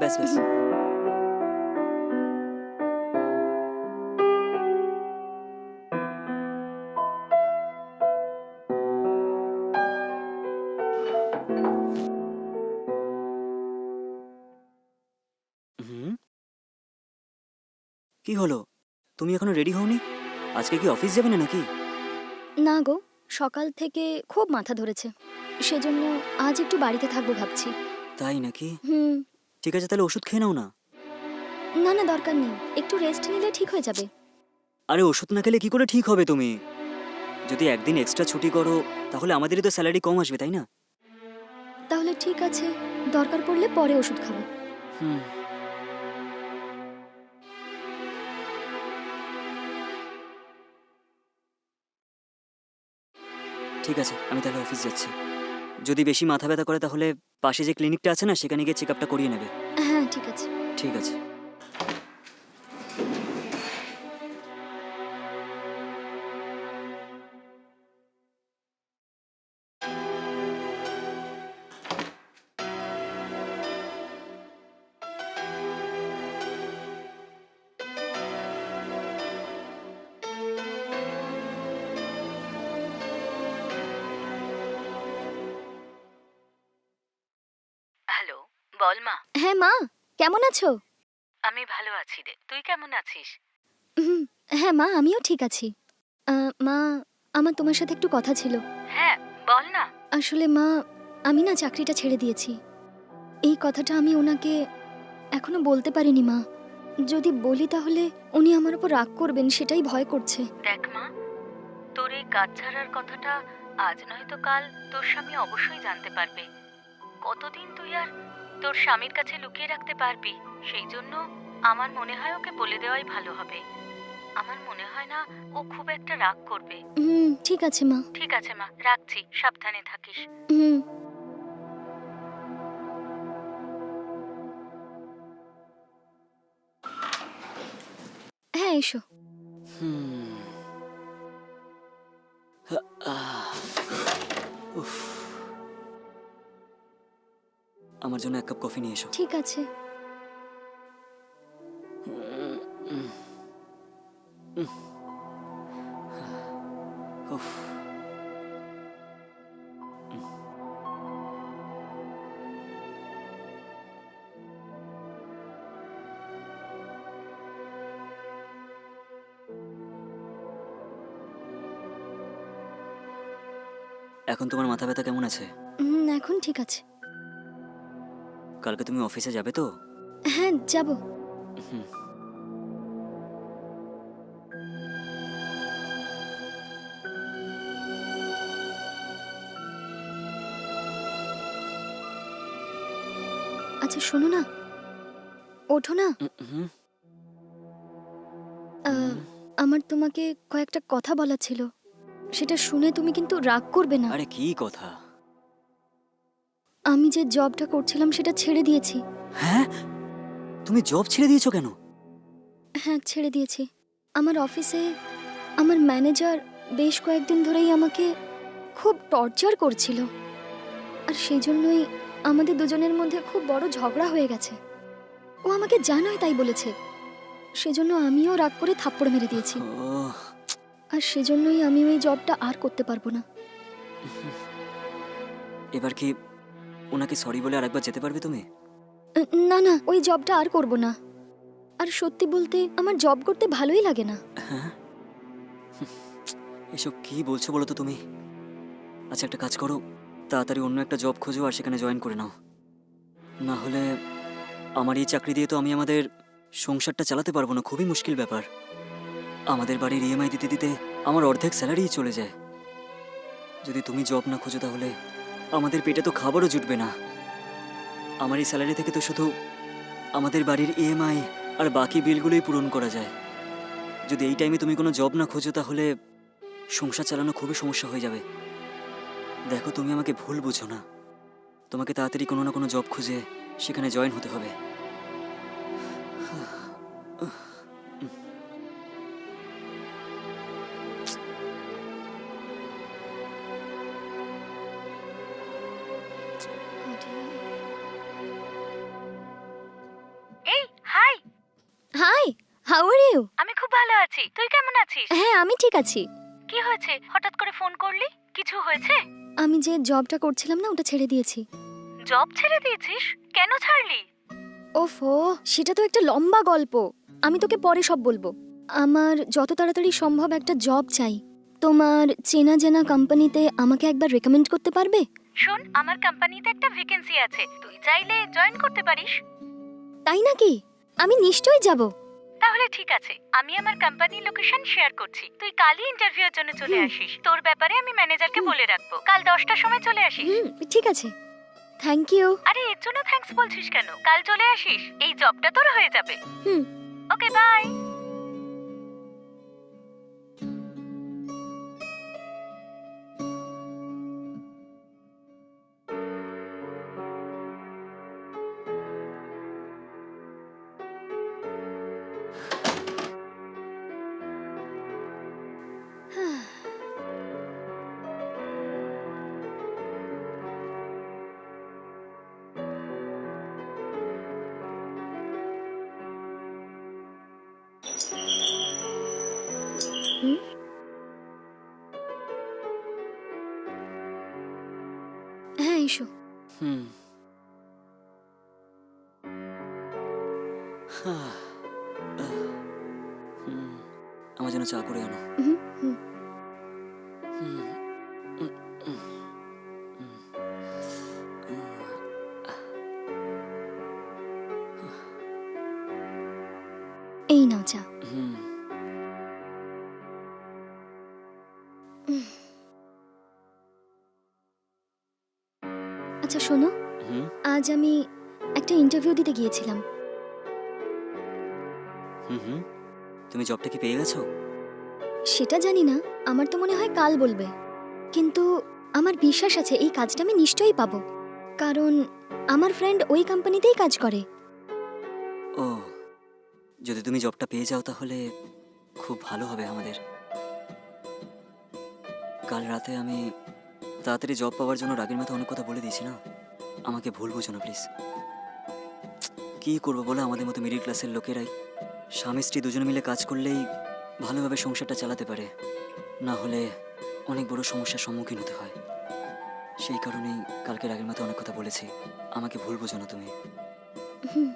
ব্যাস ব্যাস। হুম, কি হলো? তুমি এখনো রেডি হওনি? আজকে কি অফিস যাবে না নাকি? না গো, সকাল থেকে খুব মাথা ধরেছে, সেজন্য আজ একটু বাড়িতে থাকবো ভাবছি। তাই নাকি? হুম। ঠিক আছে, তাহলে ওষুধ খেয়ে নাও না। না না, দরকার নেই, একটু রেস্ট নিলে ঠিক হয়ে যাবে। আরে ওষুধ না খেলে কি করে ঠিক হবে তুমি? যদি একদিন এক্সট্রা ছুটি করো তাহলে আমাদেরই তো স্যালারি কম আসবে, তাই না? তাহলে ঠিক আছে, দরকার পড়লে পরে ওষুধ খাবো। হুম। ঠিক আছে, আমি তাহলে অফিস যাচ্ছি। যদি বেশি মাথা ব্যথা করে তাহলে পাশে যে ক্লিনিকটা আছে না, সেখানে গিয়ে চেক আপটা করিয়ে নেবে। হ্যাঁ ঠিক আছে। ঠিক আছে। হ্যালো, বল মা। হ্যাঁ মা, কেমন আছো? আমি ভালো আছি রে, তুই কেমন আছিস? হুম। হ্যাঁ মা, আমিও ঠিক আছি। মা, আমার তোমার সাথে একটু কথা ছিল। হ্যাঁ, বল না। আসলে মা, আমি না চাকরিটা ছেড়ে দিয়েছি। এই কথাটা আমি ওনাকে এখনো বলতে পারিনি মা। যদি বলি তাহলে উনি আমার উপর রাগ করবেন, সেটাই ভয় করছে। দেখ মা, তোর এই কাজ ছাড়ার কথাটা আজ নয়তো কাল তোর স্বামী অবশ্যই জানতে পারবে। কতদিন তুই আর তোর স্বামীর কাছে লুকিয়ে রাখতে পারবি? সেই জন্য আমার মনে হয় ওকে বলে দেওয়াই ভালো হবে। আমার মনে হয় না ও খুব একটা রাগ করবে। ঠিক আছে মা। ঠিক আছে মা, রাখছি, সাবধানে থাকিস। হুম। হ্যাঁ এসো। হুম। আহ, উফ। আমার জন্য 1 কাপ কফি নিয়ে এসো। ঠিক আছে। উফ। এখন তোমার মাথা ব্যথা কেমন আছে? এখন ঠিক আছে। কালকে তুমি অফিসে যাবে তো? হ্যাঁ যাব। হুম। আচ্ছা শোনো না, ওঠো না। হুম। আহ, আমার তোমাকে কয়েকটা কথা বলার ছিল, সেটা শুনে তুমি কিন্তু রাগ করবে না। আরে কি কথা? আমি যে জবটা করছিলাম সেটা ছেড়ে দিয়েছি। হ্যাঁ, তুমি জব ছেড়ে দিয়েছো কেন? হ্যাঁ ছেড়ে দিয়েছি। আমার অফিসে আমার ম্যানেজার বেশ কয়েকদিন ধরেই আমাকে খুব টর্চার করছিল, আর সেই জন্যই আমাদের দুজনের মধ্যে খুব বড় ঝগড়া হয়ে গেছে। ও আমাকে যা নয় তাই বলেছে, সেজন্য আমিও রাগ করে থাপ্পড় মেরে দিয়েছি। ওহ, আর সেজন্যই আমি ওই জবটা আর করতে পারবো না। এবার কি ওনাকে সরি বলে আরেকবার যেতে পারবে তুমি? না না, ওই জবটা আর করব না। আর সত্যি বলতে আমার জব করতে ভালোই লাগে না। হ্যাঁ, এসব কি বলছো বলো তো তুমি? আচ্ছা একটা কাজ করো, তাড়াতাড়ি অন্য একটা জব খোঁজো আর সেখানে জয়েন করে নাও। না হলে আমার এই চাকরি দিয়ে তো আমি আমাদের সংসারটা চালাতে পারবো না, খুবই মুশকিল ব্যাপার। আমাদের বাড়ির ইএমআই দিতে দিতে আমার অর্ধেক স্যালারিই চলে যায়। যদি তুমি জব না খোঁজো তাহলে আমাদের পেটে তো খাবারও জুটবে না। আমার এই স্যালারি থেকে তো শুধু আমাদের বাড়ির ইএমআই আর বাকি বিলগুলোই পূরণ করা যায়। যদি এই টাইমে তুমি কোনো জব না খোঁজো তাহলে সংসার চালানো খুবই সমস্যা হয়ে যাবে। দেখো তুমি আমাকে ভুল বুঝো না, তোমাকে তাড়াতাড়ি কোনো না কোনো জব খুঁজে সেখানে জয়েন হতে হবে। How are you? আমি খুব ভালো আছি, তুই কেমন আছিস? হ্যাঁ, আমি ঠিক আছি। কি হয়েছে, হঠাৎ করে ফোন করলি? কিছু হয়েছে? আমি যে জবটা করছিলাম না, ওটা ছেড়ে দিয়েছি। জব ছেড়ে দিয়েছিস? কেন ছাড়লি? ওফো, সেটা তো একটা লম্বা গল্প। আমি তোকে পরে সব বলবো। আমার যত তাড়াতাড়ি সম্ভব একটা জব চাই। তোমার চেনা জানা কোম্পানিতে আমাকে একবার রেকমেন্ড করতে পারবে? শোন, আমার কোম্পানিতে একটা ভ্যাকেন্সি আছে, তুই চাইলে জয়েন করতে পারিস। তাই নাকি? আমি নিশ্চয়ই যাব। তাহলে ঠিক আছে, আমি আমার কোম্পানির লোকেশন শেয়ার করছি, তুই কালই ইন্টারভিউর জন্য চলে আসিস। তোর ব্যাপারে আমি ম্যানেজারকে বলে রাখবো, কাল 10টার সময় চলে আসিস। ঠিক আছে, থ্যাংক ইউ। আরে এর জন্য থ্যাঙ্কস বলছিস কেন? কাল চলে আসিস, এই জবটা তোর হয়ে যাবে। হুম। ওকে, বাই। হ্যাঁ, এসো। হুম হ্যাঁ, হুম, আমার জন্য চা করে আনো। হুম, হুম। হুম, উম, উম, উম, এই নাও চা। হুম, আচ্ছা শোনো, হুম, আজ আমি একটা ইন্টারভিউ দিতে গিয়েছিলাম। হুম, হুম। তুমি জবটা কি পেয়ে গেছো? সেটা জানি না, আমার তো মনে হয় কাল বলবে। কিন্তু আমার বিশ্বাস আছে এই কাজটা আমি নিশ্চয়ই পাবো, কারণ আমার ফ্রেন্ড ওই কোম্পানিতেই কাজ করে। ও, যদি তুমি জবটা পেয়ে যাও তাহলে খুব ভালো হবে আমাদের। কাল রাতে আমি তাড়াতাড়ি জব পাওয়ার জন্য রাগের মাথায় অনেক কথা বলে দিয়েছি না, আমাকে ভুল বোঝো না প্লিজ। কী করবো বলো, আমাদের মতো মিডিল ক্লাসের লোকেরাই স্বামী স্ত্রী দুজনে মিলে কাজ করলেই ভালোভাবে সংসারটা চালাতে পারে, না হলে অনেক বড় সমস্যার সম্মুখীন হতে হয়। সেই কারণেই কালকে রাগের মাথায় অনেক কথা বলেছি, আমাকে ভুল বোঝো না তুমি। হুম।